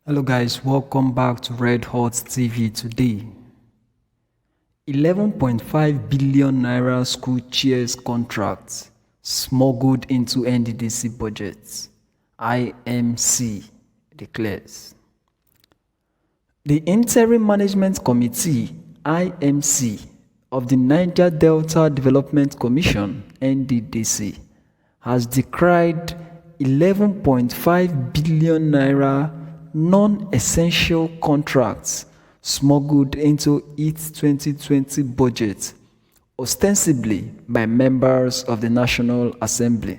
Hello guys, welcome back to Red Hot TV today. 11.5 billion naira school chairs contracts smuggled into Nddc budgets, IMC declares. The Interim Management Committee, IMC, of the Niger Delta Development Commission, Nddc, has decried 11.5 billion naira non-essential contracts smuggled into its 2020 budget, ostensibly by members of the National Assembly.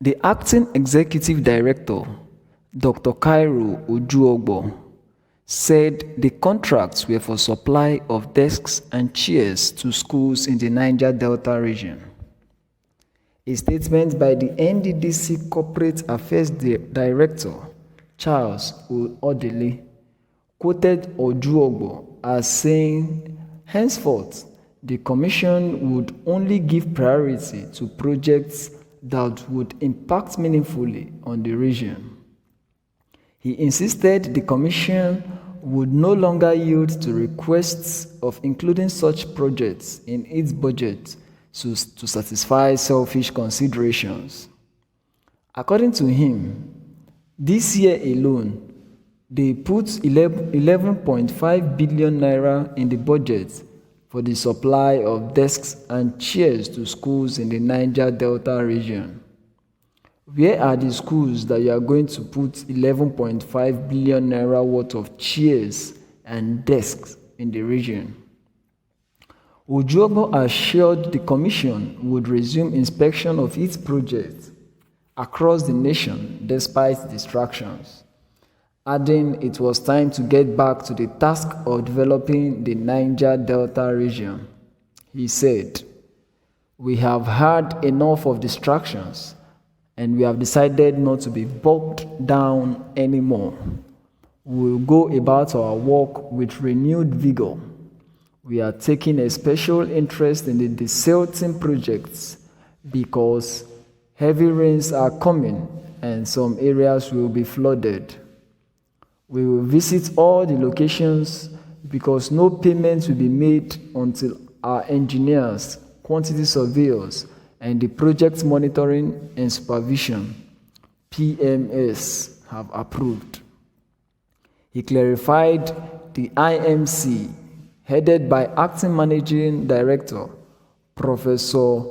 The acting executive director, Dr. Cairo Ojuogbo, said the contracts were for supply of desks and chairs to schools in the Niger Delta region. A statement by the Nddc Corporate Affairs Director, Charles Odele, quoted Ojuogbo as saying, henceforth, the Commission would only give priority to projects that would impact meaningfully on the region. He insisted the Commission would no longer yield to requests of including such projects in its budget to satisfy selfish considerations. According to him, this year alone, they put 11.5 billion naira in the budget for the supply of desks and chairs to schools in the Niger Delta region. Where are the schools that you are going to put 11.5 billion naira worth of chairs and desks in the region? Ojuogbo assured the Commission would resume inspection of its projects across the nation despite distractions, adding it was time to get back to the task of developing the Niger Delta region. He said, "We have had enough of distractions and we have decided not to be bogged down anymore. We will go about our work with renewed vigor. We are taking a special interest in the desilting projects because heavy rains are coming and some areas will be flooded. We will visit all the locations because no payment will be made until our engineers, quantity surveyors, and the project monitoring and supervision, PMS, have approved." He clarified the IMC, headed by Acting Managing Director, Professor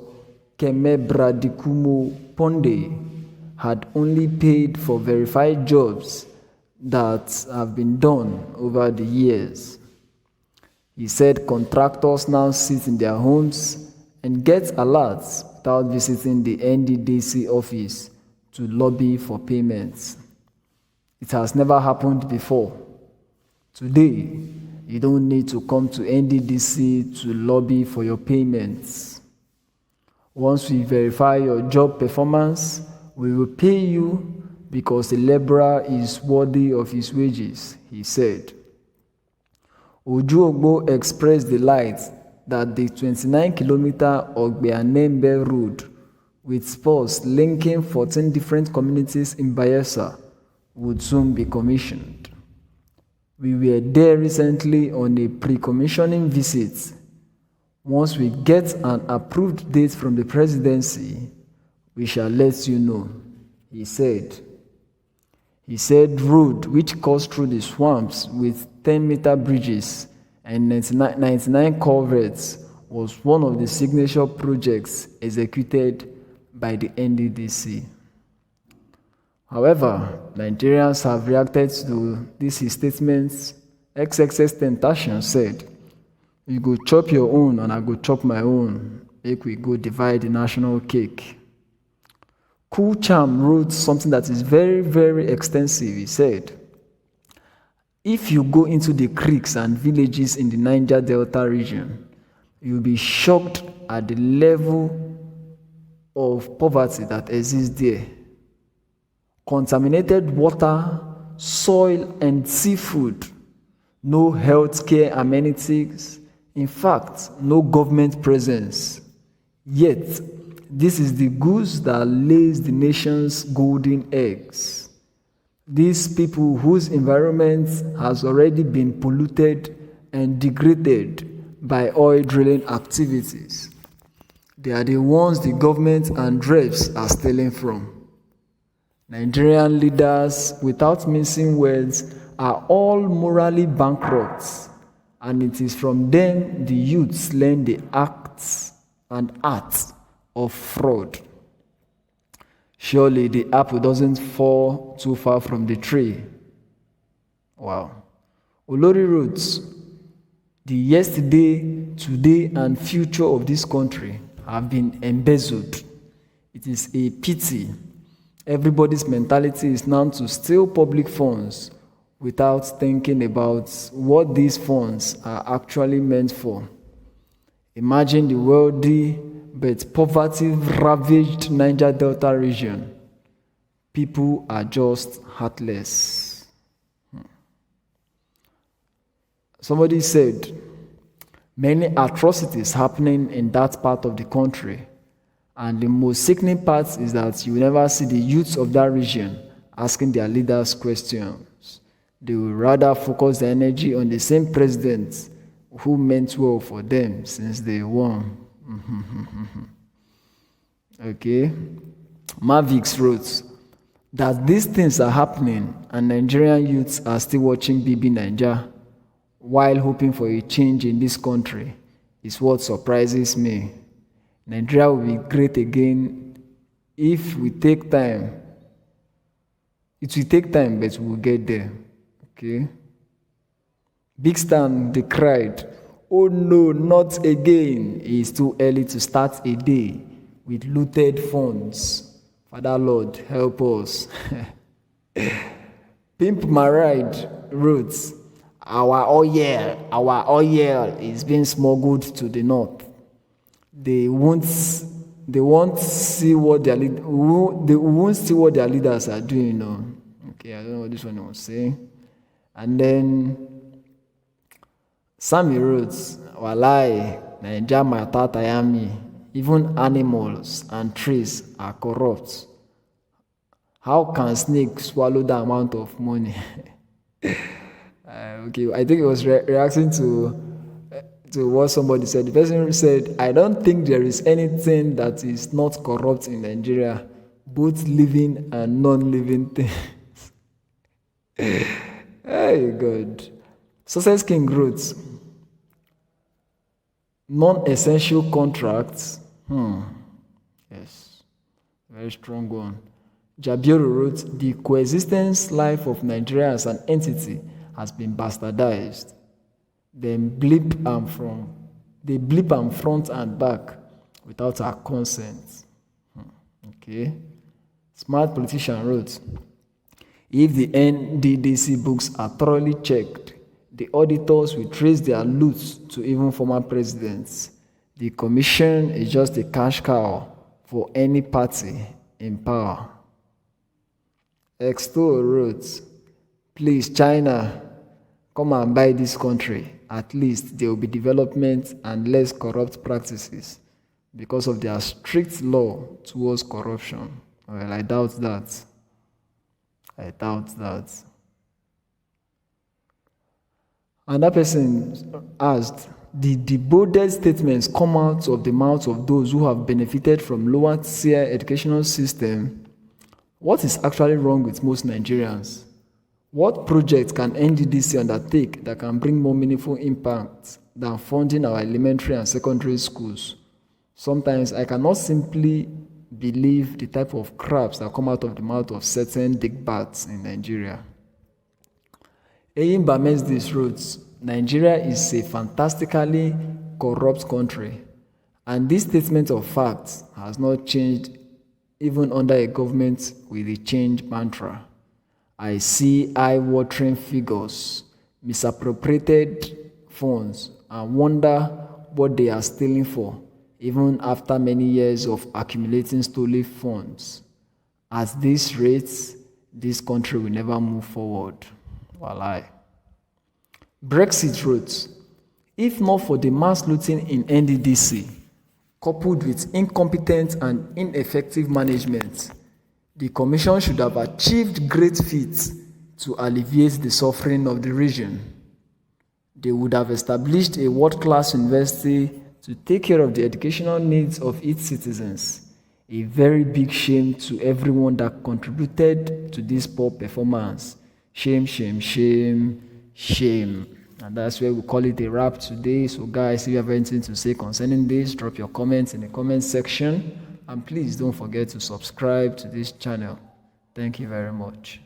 Kemebradikumo Ponde, had only paid for verified jobs that have been done over the years. He said contractors now sit in their homes and get alerts without visiting the Nddc office to lobby for payments. It has never happened before. Today, you don't need to come to Nddc to lobby for your payments. Once we verify your job performance, we will pay you because the laborer is worthy of his wages, he said. Ojuogbo expressed delight that the 29-kilometer Ogbeanembe road with spurs linking 14 different communities in Bayelsa would soon be commissioned. "We were there recently on a pre-commissioning visit. Once we get an approved date from the presidency, we shall let you know," he said. He said road which cuts through the swamps with 10-meter bridges and 99 culverts was one of the signature projects executed by the Nddc. However, Nigerians have reacted to this statement. XXX Tentation said, "You go chop your own and I go chop my own. Make we go divide the national cake." Cool Charm wrote something that is very, very extensive. He said, "If you go into the creeks and villages in the Niger Delta region, you'll be shocked at the level of poverty that exists there. Contaminated water, soil, and seafood, no healthcare amenities, in fact, no government presence. Yet, this is the goose that lays the nation's golden eggs. These people whose environment has already been polluted and degraded by oil drilling activities. They are the ones the government and reps are stealing from. Nigerian leaders, without mincing words, are all morally bankrupt, and it is from them the youths learn the acts and arts of fraud. Surely the apple doesn't fall too far from the tree. Wow. Olori Roots, the yesterday, today, and future of this country have been embezzled. It is a pity. Everybody's mentality is now to steal public funds without thinking about what these funds are actually meant for. Imagine the wealthy but poverty-ravaged Niger Delta region. People are just heartless. Somebody said, many atrocities happening in that part of the country, and the most sickening part is that you never see the youths of that region asking their leaders questions. They will rather focus their energy on the same president who meant well for them since they won. Okay? Mavix wrote that these things are happening and Nigerian youths are still watching BB Naija while hoping for a change in this country is what surprises me. Nigeria will be great again if we take time. It will take time, but we'll get there. Okay? Big Stan, they cried, "Oh no, not again. It's too early to start a day with looted funds. Father Lord, help us." Pimp Maride wrote, our oil is being smuggled to the north. They won't see what their leaders are doing. No. Okay, I don't know what this one was saying. And then Sammy wrote, "Walai, Naija Matatayami, even animals and trees are corrupt. How can snakes swallow the amount of money?" Okay, I think it was reacting to what somebody said. The person said, "I don't think there is anything that is not corrupt in Nigeria, both living and non-living things." Hey, God. Success King wrote, "Non-essential contracts." Yes, very strong one. Jabiru wrote, "The coexistence life of Nigeria as an entity has been bastardized. They blip am front and back without our consent." Okay. Smart Politician wrote, "If the Nddc books are thoroughly checked, the auditors will trace their loot to even former presidents. The commission is just a cash cow for any party in power." Exto wrote, "Please, China, come and buy this country. At least there will be development and less corrupt practices because of their strict law towards corruption." Well, I doubt that. Another person asked, "Did the bolded statements come out of the mouths of those who have benefited from lower tier educational system? What is actually wrong with most Nigerians? What project can Nddc undertake that can bring more meaningful impact than funding our elementary and secondary schools? Sometimes I cannot simply believe the type of craps that come out of the mouth of certain digbats in Nigeria." Eyimba Mesdis wrote, "Nigeria is a fantastically corrupt country, and this statement of fact has not changed even under a government with a change mantra. I see eye-watering figures, misappropriated funds, and wonder what they are stealing for, even after many years of accumulating stolen funds. At this rate, this country will never move forward." Walai. Brexit wrote, "If not for the mass looting in Nddc, coupled with incompetent and ineffective management, the Commission should have achieved great feats to alleviate the suffering of the region. They would have established a world-class university to take care of the educational needs of its citizens. A very big shame to everyone that contributed to this poor performance. Shame, shame, shame, shame. And that's where we call it a wrap today. So guys, if you have anything to say concerning this, drop your comments in the comment section. And please don't forget to subscribe to this channel. Thank you very much.